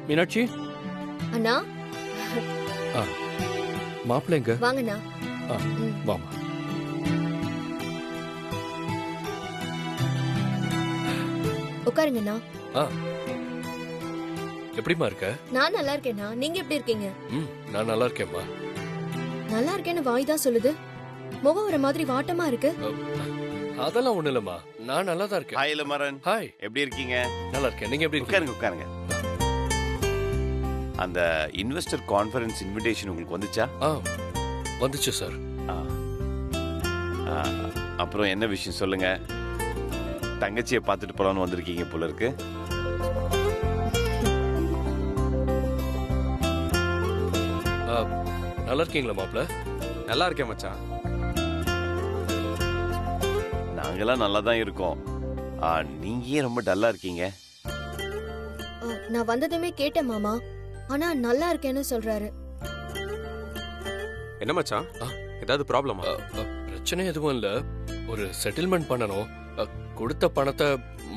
மீனாட்சி அண்ணா மாப்பிள்ளைங்க வாங்கண்ணா. வாமா. உட்காருங்கண்ணா. எப்படிமா இருக்க? நான் நல்லா இருக்கேண்ணா. நீங்க எப்படி இருக்கீங்க? நான் நல்லா இருக்கேன்மா. நல்லா இருக்கேன்னு வாய் தான் சொல்லுது, முகம் ஒரு மாதிரி வாட்டமா இருக்கு. அதெல்லாம் ஒண்ணு இல்லம்மா, நான் நல்லா தான் இருக்கேன். ஹாய் இளமரன். ஹாய், எப்படி இருக்கீங்க? நல்லா இருக்கேன். நீங்க எப்படி இருக்கீங்க? உட்காருங்க. அந்த இன்வெஸ்டர் கான்ஃபரன்ஸ் இன்விடேஷன் உங்களுக்கு வந்துச்சா? வந்துச்சு சார். அப்புறம் என்ன விஷயம் சொல்லுங்க. தங்கச்சியை பார்த்துட்டு போலான்னு வந்திருக்கீங்க போல இருக்கு. நல்லா இருக்கீங்களா மாப்பிள்ள? நல்லா இருக்கேன் மச்சான். நாங்கெல்லாம் நல்லா தான் இருக்கோம். நீங்க ஏன் ரொம்ப டல்லா இருக்கீங்க? நான் வந்ததுமே கேட்டேன் மாமா, ஆனா நல்லா இருக்கேன்னு சொல்றாரு. என்ன மச்சான், ஏதாவது ப்ராப்ளமா? பிரச்சனை எதுவும் இல்ல. ஒரு செட்டில்மெண்ட் பண்ணணும். கொடுத்த பணத்தை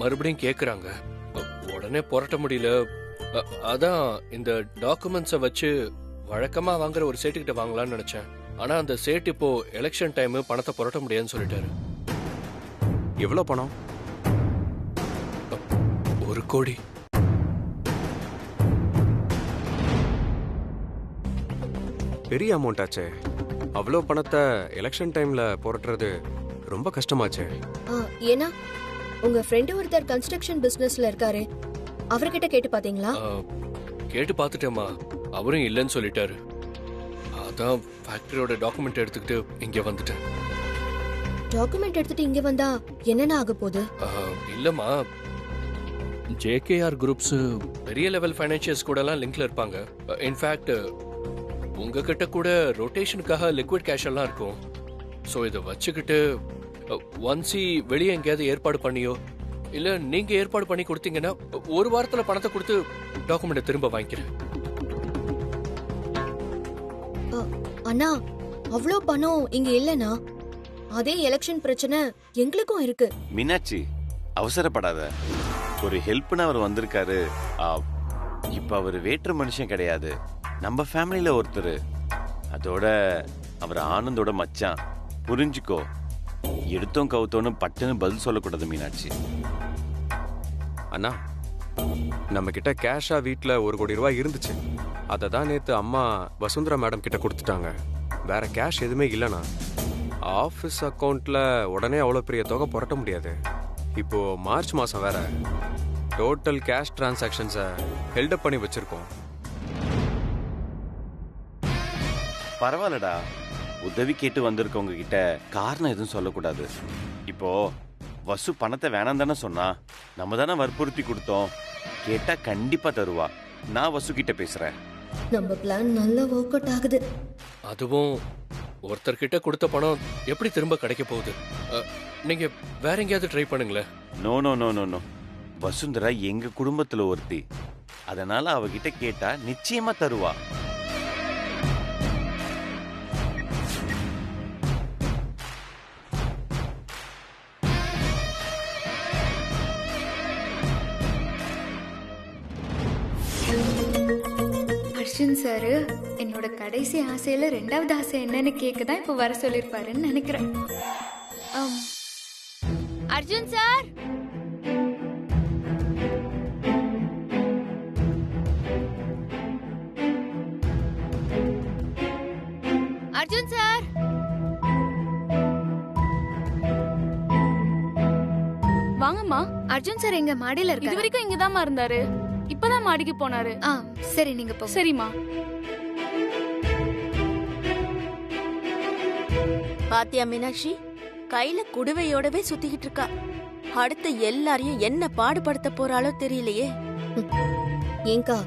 மறுபடியும் கேக்குறாங்க. உடனே புரட்ட முடியல. அதான் இந்த டாக்குமெண்ட்ஸை வச்சு வழக்கமா வாங்குற ஒரு சேட்டு கிட்ட வாங்கலாம்னு நினைச்சேன். ஆனா அந்த சேட் இப்போ எலெக்ஷன் டைம் பணத்தை புரட்ட முடியாதுன்னு சொல்லிட்டாரு. எவ்வளவு பணம்? 1 கோடி. பெரிய அமௌண்ட் ஆச்சே. அவ்வளோ பணத்தை எலெக்ஷன் டைம்ல புரட்டுறது ரொம்ப கஷ்டமாச்சே. ஏன்னா உங்க ஃப்ரெண்ட் ஒருத்தர் கன்ஸ்ட்ரக்ஷன் பிசினஸ்ல இருக்காரு, அவர்கிட்ட கேட்டு பாத்தீங்களா? கேட்டு பார்த்துட்டேம்மா, அவரும் இல்லைன்னு சொல்லிட்டாரு. அதான் ஃபேக்டரியோட டாக்குமெண்ட் எடுத்துக்கிட்டு இங்க வந்துட்டேன். டாக்குமெண்ட் எடுத்துட்டு இங்க வந்தா என்னென்ன ஆக போகுது? இல்லம்மா, ஜேகேஆர் குரூப்ஸ் பெரிய லெவல் ஃபைனான்சியர்ஸ் கூட எல்லாம் லிங்க்ல இருப்பாங்க. இன்ஃபேக்ட் உங்ககிட்ட கூட ரொட்டேஷனுக்காக லிக்விட் கேஷ் எல்லாம் இருக்கும். ஸோ இதை வச்சுக்கிட்டு ஒன்ஸி வெளியே எங்கேயாவது ஏற்பாடு பண்ணியோ இல்ல நீங்க ஏற்பாடு பண்ணி கொடுத்தீங்கன்னா 1 வாரத்துல பணத்தை கொடுத்து டாக்குமெண்ட்டை திரும்ப வாங்கிக்கிறேன். அண்ணா, அவ்வளோ பணம் இங்க இல்லனா. அதே எலெக்ஷன் பிரச்சனை எங்களுக்கும் இருக்கு. மீனாட்சி, அவசரப்படாத. ஒரு ஹெல்ப்னு அவர் வந்திருக்காரு. இப்ப அவர் வேற்று மனுஷன் கிடையாது, நம்ம ஃபேமிலியில ஒருத்தர். அதோட அவர் ஆனந்தோட மச்சான். புரிஞ்சுக்கோ. எடுத்தோம் கவுத்தோன்னு பட்டுன்னு பதில் சொல்லக்கூடாது மீனாட்சி. அண்ணா, நம்ம கிட்ட கேஷா வீட்டில் 1 கோடி ரூபாய் இருந்துச்சு. அதை தான் நேற்று அம்மா வசுந்தரா மேடம் கிட்ட கொடுத்துட்டாங்க. வேற கேஷ் எதுவுமே இல்லைண்ணா. ஆஃபீஸ் அக்கௌண்ட்ல உடனே அவ்வளோ பெரிய தொகை புரட்ட முடியாது. இப்போ மார்ச் மாதம் வேற. டோட்டல் கேஷ் டிரான்சாக்ஷன்ஸை ஹெல்டப் பண்ணி வச்சிருக்கோம். பரவாயில்லடா, உதவி கேட்டு வந்திருக்கவங்க கிட்ட காரணம் எதுவும் சொல்லக்கூடாது. இப்போ வசு பணத்தை வேணாம் தானே சொன்னா, நம்ம தானே வற்புறுத்தி கொடுத்தோம். கேட்டா கண்டிப்பா தருவா. நான் வசு கிட்ட பேசுறேன். நம்ம பிளான் நல்லா ஒர்க் அவுட் ஆகுது. அதுவும் ஒருத்தர்கிட்ட கொடுத்த பணம் எப்படி திரும்ப கிடைக்க போகுது? நீங்க வேற எங்கேயாவது ட்ரை பண்ணுங்களேன். No no no no no. Vasundhara எங்க குடும்பத்துல ஒருத்தி. அதனால அவகிட்ட கேட்டா நிச்சயமா தருவா. அர்ஜுன் சார் என்னோட கடைசி ஆசையில 2வது ஆசை என்னன்னு கேட்கதான் இப்ப வர சொல்லிருப்பாருன்னு நினைக்கிறேன். அர்ஜுன் சார், அர்ஜுன் சார், வாங்கம்மா. அர்ஜுன் சார் எங்க மாடியில இருக்காரு? இது வரைக்கும் இங்கதாம்மா இருந்தாரு, இப்பதான் மாடிக்கு போனாரு. சரி, நீங்க போ. சரிம்மா. பாத்தியா மீனாட்சி, கையில குடுவையோடவே சுத்திக்கிட்டு இருக்கா. அடுத்து எல்லாரையும் என்ன பாடுபடுத்த போறாளோ தெரியலையே. ஏங்கா,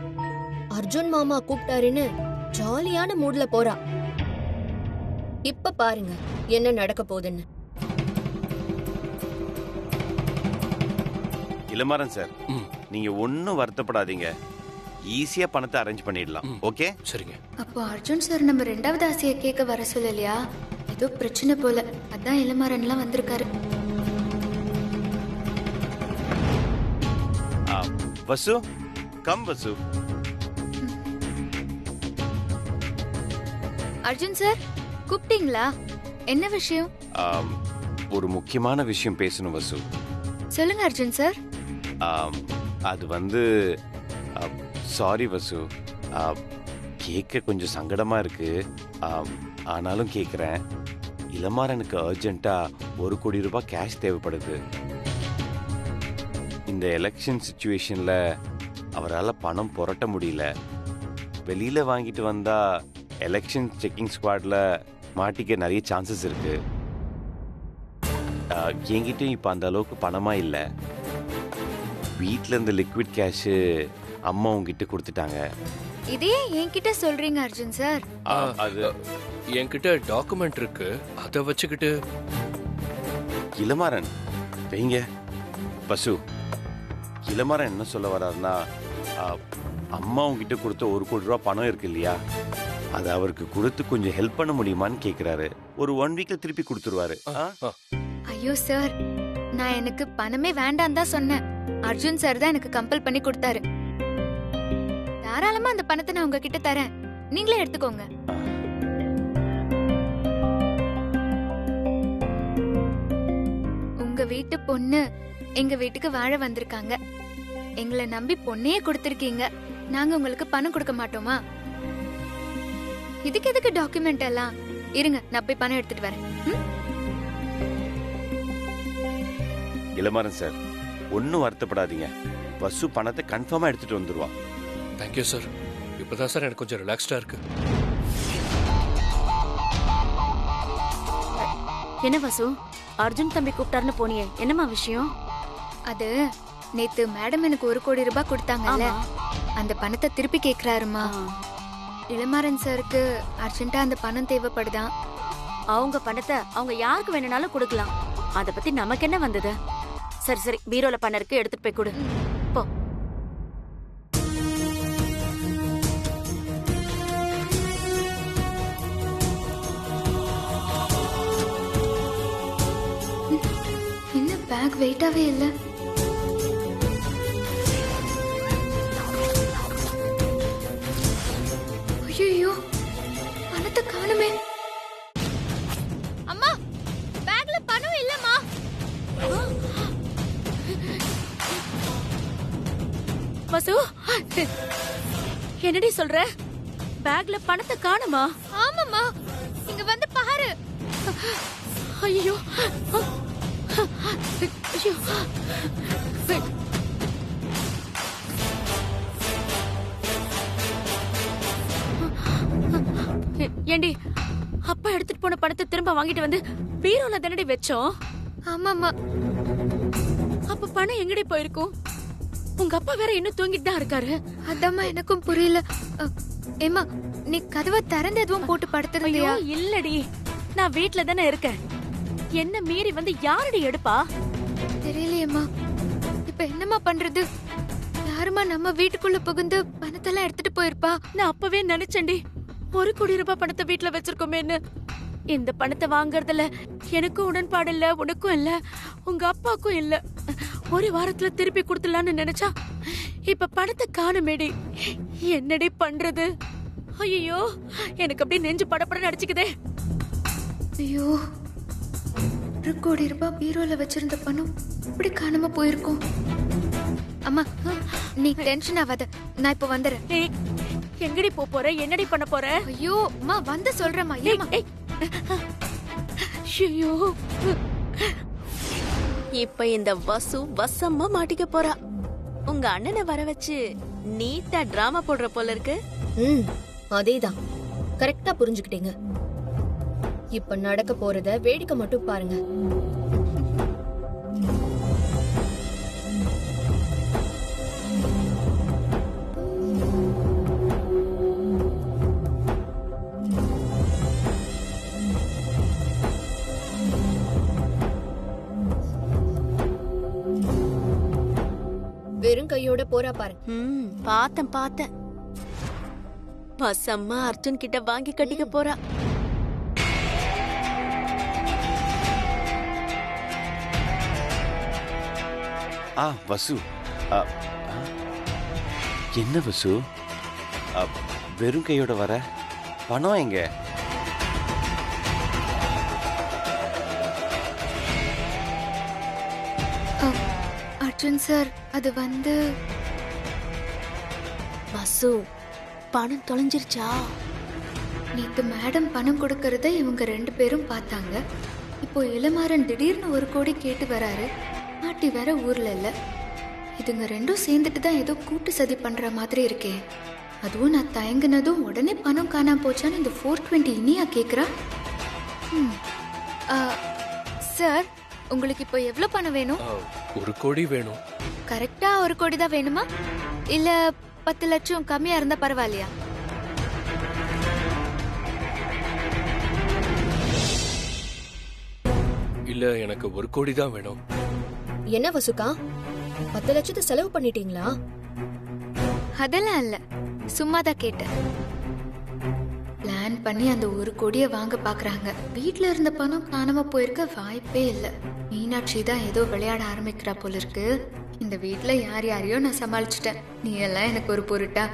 அர்ஜுன் மாமா கூப்பிட்டாருன்னு ஜாலியான மூட்ல போறா. இப்ப பாருங்க என்ன நடக்க போகுதுன்னு. இளமரன் சார், நீங்க ஒன்னும் வருத்தப்படாதீங்க. ஈஸியா பணத்தை அரேஞ்ச் பண்ணிடலாம். ஓகே, சரிங்க. அப்போ அர்ஜுன் சார் நம்ம 2வது ஆசையை கேட்க வர சொல்லலையா? ஏதோ பிரச்சனை போல. அதான் இளமாறன்லாம் வந்திருக்காரு. வசு, கம் வசு. அர்ஜுன் சார் கூப்பிட்டீங்களா? என்ன விஷயம்? ஆம், ஒரு முக்கியமான விஷயம் பேசணும் வசு. சொல்லுங்க அர்ஜுன் சார். அது வந்து சாரி வசு, கேட்க கொஞ்சம் சங்கடமா இருக்கு. ஆனாலும் கேட்குறேன். இளமாறனுக்கு அர்ஜென்ட்டா 1 கோடி ரூபாய் கேஷ் தேவைப்படுது. இந்த எலெக்ஷன் சுச்சுவேஷன்ல அவரால் பணம் புரட்ட முடியல. வெளியில வாங்கிட்டு வந்தா எலெக்ஷன் செக்கிங் ஸ்குவாட்ல மாட்டிக்க நிறைய சான்சஸ் இருக்கு. என்கிட்டயும் இப்போ அந்த அளவுக்கு பணமா இல்லை. வீட்டில் இருந்த லிக்விட் கேஷு அம்மா உங்ககிட்ட கொடுத்துட்டாங்க. இதே என்கிட்ட சொல்றீங்க அர்ஜுன் சார்? அது என்கிட்ட டாக்குமெண்ட் இருக்கு, அதை வச்சுக்கிட்டு. இளமாறன் வைங்க. பசு, இளமாறன் என்ன சொல்ல வர்றாருன்னா, அம்மா உங்ககிட்ட கொடுத்த 1 கோடி ரூபா பணம் இருக்கு இல்லையா, அதை அவருக்கு கொடுத்து கொஞ்சம் ஹெல்ப் பண்ண முடியுமான்னு கேட்குறாரு. ஒரு 1 வீக்ல திருப்பி கொடுத்துருவாரு. ஐயோ சார், நான் எனக்கு பணமே வேண்டாம் தான் சொன்னேன். அர்ஜுன் சார் தான் எனக்கு கம்பல் பண்ணி கொடுத்தாரு. தாராளமா அந்த பணத்தை நான் உங்ககிட்ட தரேன், நீங்களே எடுத்துக்கோங்க. உங்க வீட்டு பொண்ணு எங்க வீட்டுக்கு வாழ வந்திருக்காங்க. எங்களை நம்பி பொண்ணையே கொடுத்திருக்கீங்க. நாங்க உங்களுக்கு பணம் கொடுக்க மாட்டோமா? இதுக்கு எதுக்கு டாக்குமெண்ட் எல்லாம்? இருங்க, நான் போய் பணம் எடுத்துட்டு வரேன். இளமாறன் சார், ஒன்றும் வருத்தப்படாதீங்க. வசு பணத்தை கன்ஃபார்மா எடுத்துட்டு வந்துருவா. Thank you sir. இப்போதான் சார் எனக்கு கொஞ்சம் ரிலாக்ஸ்டா இருக்கு. என்ன வசு, அர்ஜுன் தம்பி கூப்பிட்டாருன்னு போனியே, என்னம்மா விஷயம்? அது நேத்து மேடம் எனக்கு 1 கோடி ரூபாய் கொடுத்தாங்கல்ல, அந்த பணத்தை திருப்பி கேக்குறாருமா. இளமாறன் சாருக்கு அர்ஜென்ட்டா அந்த பணம் தேவைப்படுதான். அவங்க பணத்தை அவங்க யாருக்கு வேணும்னாலும் கொடுக்கலாம். அத பத்தி நமக்கு என்ன வந்தது? சரி சரி, பீரோல பணம் இருக்கு, எடுத்துட்டு போய் கொடு போ. என்ன பேக் வெயிட்டாவே இல்ல? ஐயோ, பணத்தை காணுமே. அம்மா, பேக்ல பணம் இல்லம்மா. வசு, என்னடி சொல்ற? பேக்ல பணத்தை காணுமா? ஆமாம்மா, இங்க வந்து பாரு. ஐயோ ஐயோ, ஏண்டி, அப்பா எடுத்துட்டு போன பணத்தை திரும்ப வாங்கிட்டு வந்து பீரோல தானடி வச்சோம்? ஆமாம்மா. அப்ப பணம் எங்கடி போயிருக்கும்? உங்க அப்பா வேற இன்னும் தூங்கிட்டு தான் இருக்காரு. அதாம்மா எனக்கும் புரியல. ஏமா, நீ கதவை திறந்து எதுவும் போட்டு படுத்துறியா? இல்லடி, நான் வீட்ல தானே இருக்கேன். என்ன மீறி வந்து யாரடி எடுப்பா? தெரியலையேம்மா. இப்ப என்னம்மா பண்றது? யாருமா நம்ம வீட்டுக்குள்ள புகுந்து பணத்தெல்லாம் எடுத்துட்டு போயிருப்பா? நான் அப்பவே நினைச்சேன்டி, 1 கோடி ரூபாய் பணத்தை வீட்டுல வச்சிருக்கோமேன்னு. இந்த பணத்தை வாங்குறதுல எனக்கும் உடன்பாடு இல்ல, உனக்கும் இல்ல, உங்க அப்பாக்கும் இல்ல. 1 வாரத்துல திருப்பி கொடுத்துடலான்னு நினைச்சா இப்ப பணத்தை காணுமேடி. என்னடி பண்றது? ஐயோ, எனக்கு அப்படியே நெஞ்சு படப்பட அடிச்சுக்குதே. ஐயோ, 1 கோடி ரூபாய் பீரோல வச்சிருந்த பணம் இப்படி காணாம போயிருக்கும். அம்மா, நீ டென்ஷன் ஆகாத, நான் இப்ப வந்துடுறேன். ஏய், எங்கடி போற? என்னடி பண்ண போற? ஐயோ அம்மா, வந்து சொல்றேம்மா. ஐயோ, இப்ப இந்த வசு வசமா மாட்டிக்க போறா. உங்க அண்ணனை வர வச்சு நீட்டா டிராமா போடுற போல இருக்கு. அதேதான், கரெக்டா புரிஞ்சுக்கிட்டீங்க. இப்ப நடக்க போறத வேடிக்கை மட்டும் பாருங்க. வெறும் கையோட போறா பாருங்க. பார்த்தேன். வசம்மா அர்ஜுன் கிட்ட வாங்கி கட்டிக்க போறா. வசு, என்ன வசு வெறும் கையோட வர? பணம் எங்க? அர்ஜுன் சார் அது வந்து வசு பணம் தொலைஞ்சிருச்சா? நேத்து மேடம் பணம் கொடுக்கறத இவங்க 2 பேரும் பார்த்தாங்க. இப்போ இளமாறன் திடீர்னு 1 கோடி கேட்டு வராரு. பாட்டி வேற ஊர்ல இல்ல. இதுங்க ரெண்டும் சேர்ந்துட்டு தான் ஏதோ கூட்டு சதி பண்ற மாதிரி இருக்கே. அதுவும் நான் தயங்குனதும் உடனே பணம் காணாம போச்சான்னு இந்த 420 இனியா கேக்குறா. சார் உங்களுக்கு இப்போ எவ்வளவு பணம் வேணும்? 1 கோடி வேணும். கரெக்டா 1 கோடி தான் வேணுமா இல்ல 10 லட்சம் கம்மியா இருந்தா பரவாயில்லையா? இல்ல எனக்கு 1 கோடி தான் வேணும். என்ன வசுக்கா 10 லட்சத்தை செலவு பண்ணிட்டீங்களா? அதெல்லாம் இல்ல, சும்மா தான் கேட்டேன். பிளான் பண்ணி அந்த 1 கோடியை வாங்க பாக்குறாங்க. வீட்ல இருந்த பணம் காணாம போயிருக்க வாய்ப்பே இல்ல. மீனாட்சி தான் ஏதோ விளையாட ஆரம்பிக்கிறா போல இருக்கு. இந்த வீட்ல யார் யாரையோ நான் சமாளிச்சுட்டேன். நீ எல்லாம் எனக்கு ஒரு பொருட்டா?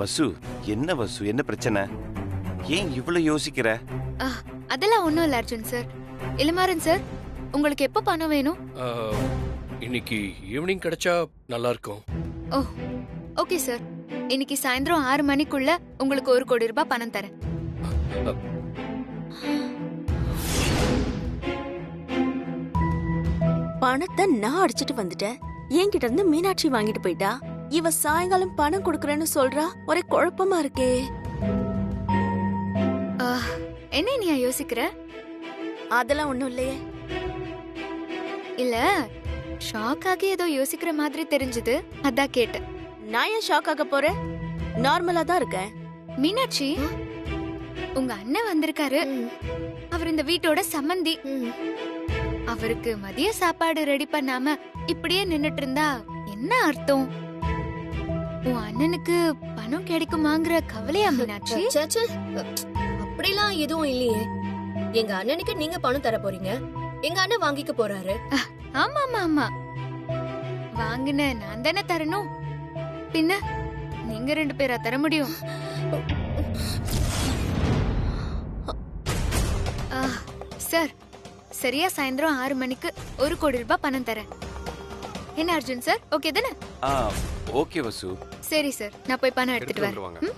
வசு என்ன வசு, என்ன பிரச்சனை? ஏன் இவ்வளவு யோசிக்கிற? அதெல்லாம் ஒண்ணும் இல்ல அர்ஜுன் சார். இளமாறன் சார் உங்களுக்கு எப்ப பணம் வேணும்? இன்னைக்கு ஈவினிங் கிடைச்சா நல்லா இருக்கும். ஓ ஓகே சார், இன்னைக்கு சாயந்தரம் 6 மணிக்குள்ள உங்களுக்கு 1 கோடி ரூபாய் பணம் தரேன். பணத்தை நான் அடிச்சிட்டு வந்துட்டேன். என்கிட்ட இருந்து மீனாட்சி வாங்கிட்டு போயிட்டா. இவ சாயங்காலம் பணம் கொடுக்கறேன்னு சொல்றா. ஒரே குழப்பமா இருக்கே. என்ன நீ யோசிக்கிற? அதெல்லாம் ஒண்ணும் இல்லையே. இல்ல ஷாக் ஆகி ஏதோ யோசிக்கிற மாதிரி தெரிஞ்சது, அதான் கேட்டேன். நான் ஏன் ஷாக் ஆக போறேன்? நார்மலா தான் இருக்கேன். மீனாட்சி உங்க அண்ணன் வந்திருக்காரு. அவர் இந்த வீட்டோட சம்மந்தி. அவருக்கு மதிய சாப்பாடு ரெடி பண்ணாம இப்படியே நின்னுட்டு இருந்தா என்ன அர்த்தம்? உன் அண்ணனுக்கு பணம் கிடைக்குமாங்கிற கவலையா மீனாட்சி? அப்படிலாம் எதுவும் இல்லையே. எங்க அண்ணனுக்கு நீங்க பணம் தர போறீங்க, எங்க அண்ணன் வாங்கிக்க போறாரு. ஆமா ஆமா ஆமா, வாங்கின நான் தானே தரணும். பின்ன நீங்க 2 பேரா தர முடியும்? சார் சரியா சாயந்தரம் 6 மணிக்கு 1 கோடி ரூபாய் பணம் தரேன். என்ன அர்ஜுன் சார், ஓகே தானே? ஓகே வசு. சரி சார், நான் போய் பணம் எடுத்துட்டு வரேன்.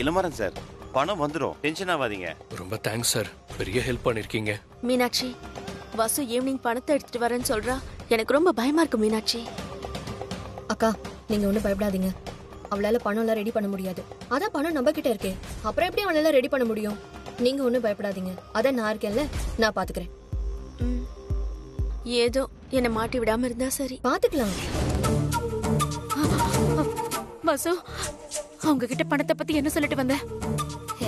இளமரன் சார் பணம் வந்துடும், டென்ஷன் ஆகாதீங்க. ரொம்ப தேங்க்ஸ் சார், பெரிய ஹெல்ப் பண்ணிருக்கீங்க. மீனாட்சி வசு ஈவினிங் பணத்தை எடுத்துட்டு வரேன்னு சொல்றா. எனக்கு ரொம்ப பயமா இருக்கு மீனாட்சி. அக்கா நீங்க ஒண்ணும் பயப்படாதீங்க. அவளால பணம் எல்லாம் ரெடி பண்ண முடியாது. அதான் பணம் நம்ம கிட்ட இருக்கே, அப்புறம் எப்படி அவளால ரெடி பண்ண முடியும்? நீங்க ஒண்ணும் பயப்படாதீங்க, அதான் நான் இருக்கேன்ல, நான் பாத்துக்கிறேன். ஏதோ என்ன மாட்டி விடாம இருந்தா சரி. பாத்துக்கலாம். வசு அவங்க கிட்ட பணத்தை பத்தி என்ன சொல்லிட்டு வந்த?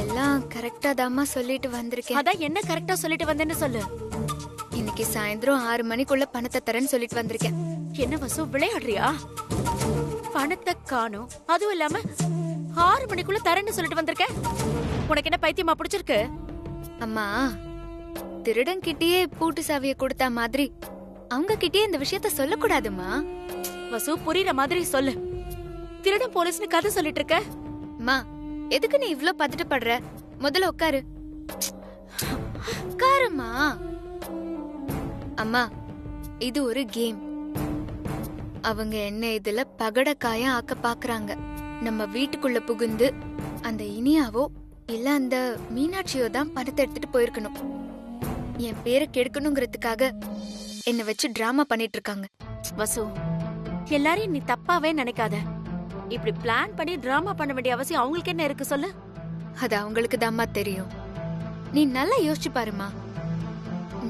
எல்லாம் கரெக்டா தாமா சொல்லிட்டு வந்திருக்கேன். அதான் என்ன கரெக்டா சொல்லிட்டு வந்தேன்னு சொல்லு. இன்னைக்கு சாயந்தரம் 6 மணிக்குள்ள பணத்தை தரேன்னு சொல்லிட்டு வந்திருக்கேன். என்ன வசு விளையாடுறியா? பணத்தை காணோம், அதுவும் இல்லாம 6 மணிக்குள்ள தரேன்னு சொல்லிட்டு வந்திருக்க. உனக்கு என்ன பைத்தியமா பிடிச்சிருக்கு? அம்மா திருடன் கிட்டயே பூட்டு சாவிய கொடுத்தா மாதிரி அவங்க கிட்டயே இந்த விஷயத்த சொல்லக்கூடாதுமா. வசு புரியுற மாதிரி சொல்லு. திருடன் போலீஸ்னு கதை சொல்லிட்டு இருக்க. அம்மா எதுக்கு நீ இவ்ளோ பதட்டப்படுற? முதல்ல உட்காரு. உட்காருமா. அம்மா இது ஒரு கேம். அவங்க என்ன இதுல பகடக்காயா ஆக்க பாக்குறாங்க. நம்ம வீட்டுக்குள்ள புகுந்து அந்த இனியாவோ இல்ல அந்த மீனாட்சியோ தான் பணத்தை எடுத்துட்டு போயிருக்கணும். என் பேரை கெடுக்கணுங்கிறதுக்காக என்ன வச்சு டிராமா பண்ணிட்டு இருக்காங்க. வசு எல்லாரையும் நீ தப்பாவே நினைக்காத. இப்படி பிளான் பண்ணி டிராமா பண்ண வேண்டிய அவசியம் அவங்களுக்கு என்ன இருக்கு சொல்லு? அது அவங்களுக்கு தாம்மா தெரியும். நீ நல்லா யோசிச்சு பாருமா.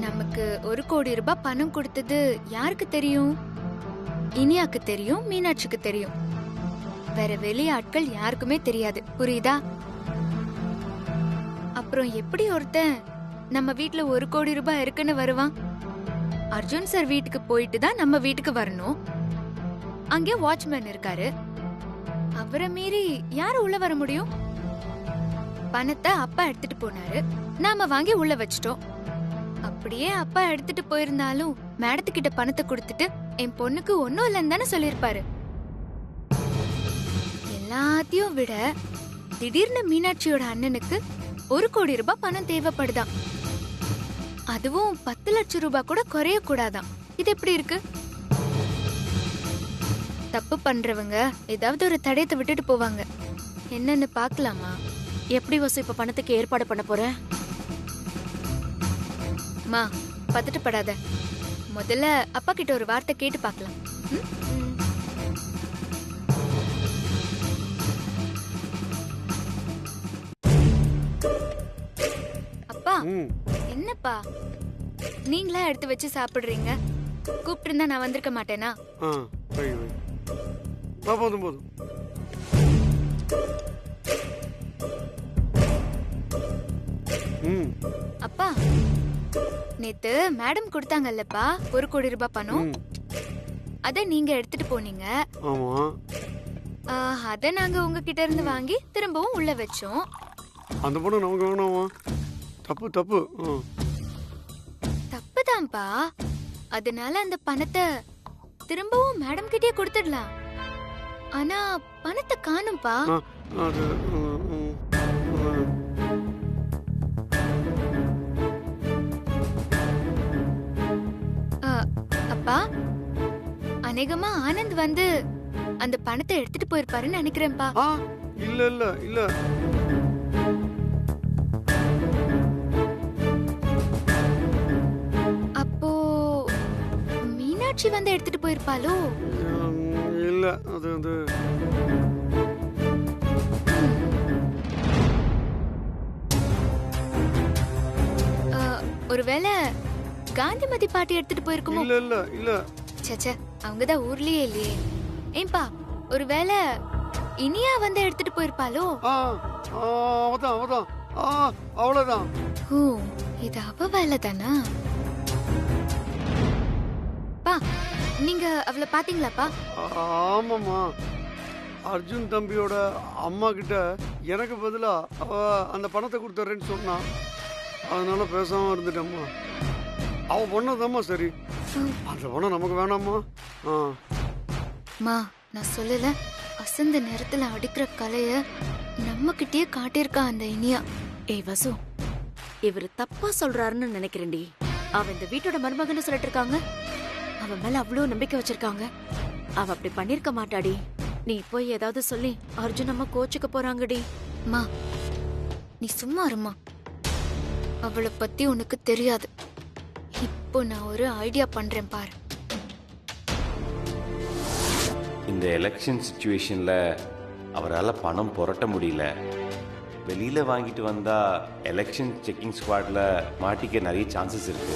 நமக்கு 1 கோடி ரூபாய் பணம் கொடுத்தது யாருக்கு தெரியும்? இனியாக்கு தெரியும், மீனாட்சிக்கு தெரியும். வேற வெளியாட்கள் யாருக்குமே தெரியாது, புரியுதா? அப்புறம் எப்படி ஒருத்தன் நம்ம வீட்ல 1 கோடி ரூபாய் இருக்குன்னு வருவான்? அர்ஜுன் சார் வீட்டுக்கு போயிட்டு தான் நம்ம வீட்டுக்கு வரணும். அங்கே வாட்ச்மேன் இருக்காரு, அவரை மீறி யாரு உள்ள வர முடியும்? பணத்தை அப்பா எடுத்துட்டு போனாரு, நாம வாங்கி உள்ள வச்சிட்டோம். அப்படியே அப்பா எடுத்துட்டு போயிருந்தாலும் மேடத்துக்கிட்ட பணத்தை கொடுத்துட்டு என் பொண்ணுக்கு ஒன்னும் இல்லைன்னு தானே சொல்லிருப்பாரு. எல்லாத்தையும் விட திடீர்னு மீனாட்சியோட அண்ணனுக்கு 1 கோடி ரூபாய் பணம் தேவைப்படுதான். அதுவும் 10 லட்சம் ரூபாய் கூட குறைய கூடாதாம். இது எப்படி இருக்கு? தப்பு பண்றவங்க ஏதாவது ஒரு தடயத்தை விட்டுட்டு போவாங்க. என்னன்னு பார்க்கலாமா? எப்படி வசு இப்ப பணத்துக்கு ஏற்பாடு பண்ண போற? மா, பதட்டப்படாத. முதல்ல அப்பா கிட்ட ஒரு வார்த்தை கேட்டு பார்க்கலாம். ம்? அப்பா, என்னப்பா நீங்களா எடுத்து வச்சு சாப்பிடுறீங்க? கூப்பிட்டு இருந்தா நான் வந்திருக்க மாட்டேனா? போதும் போதும். அப்பா, நேத்து மேடம் கொடுத்தாங்கல்லப்பா 1 கோடி ரூபாய் பணம். அத நீங்க எடுத்துட்டு போனீங்க. ஆமா. அத நாங்க உங்ககிட்ட இருந்து வாங்கி திரும்பவும் உள்ள வச்சோம். அந்த பணம் நமக்கு வேணாமா? தப்பு தப்பு. தப்புதான்ப்பா. அதனால அந்த பணத்தை திரும்பவும் மேடம் கிட்டே கொடுத்துடலாம். ஆனா பணத்தை காணும்பா. அது அப்பா, அநேகமா ஆனந்த் வந்து அந்த பணத்தை எடுத்துட்டு போயிருப்பாருன்னு நினைக்கிறேன்ப்பா. இல்ல இல்ல இல்ல. அப்போ மீனாட்சி வந்து எடுத்துட்டு போயிருப்பாளோ? இல்ல, அது வந்து ஒருவேளை காந்திமதி பாட்டி எடுத்துட்டு போயிருக்குமோ? இல்ல இல்ல இல்ல. சச்ச, அவங்கதான் ஊர்லயே இல்லையே. ஏன்பா, ஒருவேளை இனியா வந்து எடுத்துட்டு போயிருப்பாளோ? அவதான் அவதான். அவ்வளவுதான். ஓ, இது அவ வேலை தானா? பா, நீங்க அவளை பாத்தீங்களாப்பா? ஆமாமா. அர்ஜுன் தம்பியோட அம்மா கிட்ட எனக்கு பதிலா அவ அந்த பணத்தை கொடுத்துறேன்னு சொன்னான். அதனால பேசாம இருந்துட்டம்மா. அவ பொண்ணதாம்மா சரி. அந்த பணம் நமக்கு வேணாமா? மா, நான் சொல்லல, அசந்த நேரத்துல அடிக்கிற கலைய நம்ம கிட்டயே காட்டியிருக்கா அந்த இனியா. ஏய் வசு, இவரு தப்பா சொல்றாருன்னு நினைக்கிறேன்டி. அவன் இந்த வீட்டோட மருமகன்னு சொல்லிட்டு இருக்காங்க. அவன் மேல அவ்வளவு நம்பிக்கை வச்சிருக்காங்க. அவ அப்படி பண்ணிருக்க மாட்டாடி. நீ போய் ஏதாவது சொல்லி அர்ஜுன் அம்மா கோச்சுக்க போறாங்கடி. மா, நீ சும்மா இருமா. அவளை பத்தி உனக்கு தெரியாது. இப்போ நான் ஒரு ஐடியா பண்றேன் பாரு. இந்த எலெக்ஷன் சிச்சுவேஷன்ல அவரால் பணம் புரட்ட முடியல. வெளியில வாங்கிட்டு வந்தா எலெக்ஷன் செக்கிங் ஸ்குவாட்ல மாட்டிக்க நிறைய சான்சஸ் இருக்கு.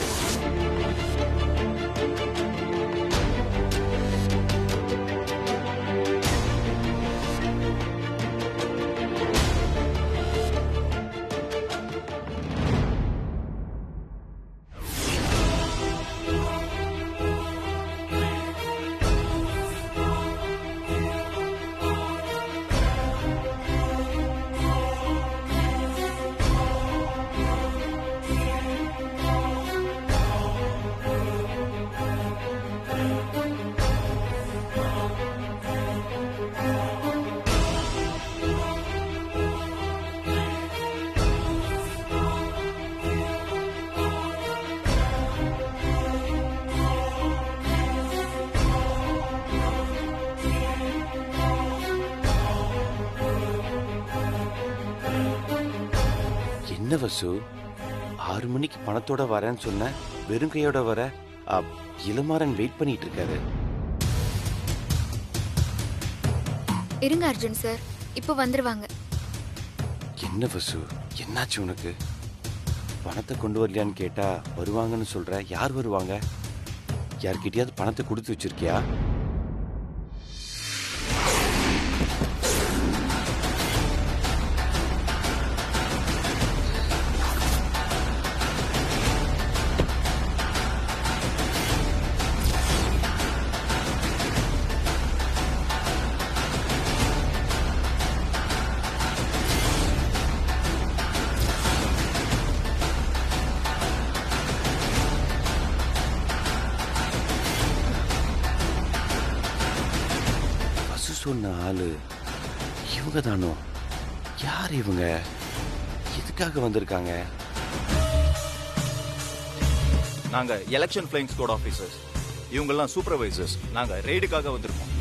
என்ன வசு, 6 மணிக்கு பணத்தோட வரேன்னு சொன்ன, வெறும் கையோட வர. இளமாறன் வெயிட் பண்ணிட்டு இருக்காரு. இருங்க அர்ஜுன் சார், இப்போ வந்துருவாங்க. என்ன வசு, என்னாச்சு உனக்கு? பணத்தை கொண்டு வரலையான்னு கேட்டா வருவாங்கன்னு சொல்ற. யார் வருவாங்க? யார்கிட்டயாவது பணத்தை கொடுத்து வச்சிருக்கியா? சொன்ன ஆளு இவங்க தானோ? யார் இவங்க? எதுக்காக வந்திருக்காங்க? நாங்க எலெக்ஷன் ஃபிளைங் ஸ்குவாட் ஆபீசர்ஸ். இவங்கெல்லாம் சூப்பர்வைசர்ஸ். நாங்க ரெய்டுக்காக வந்திருக்கோம்.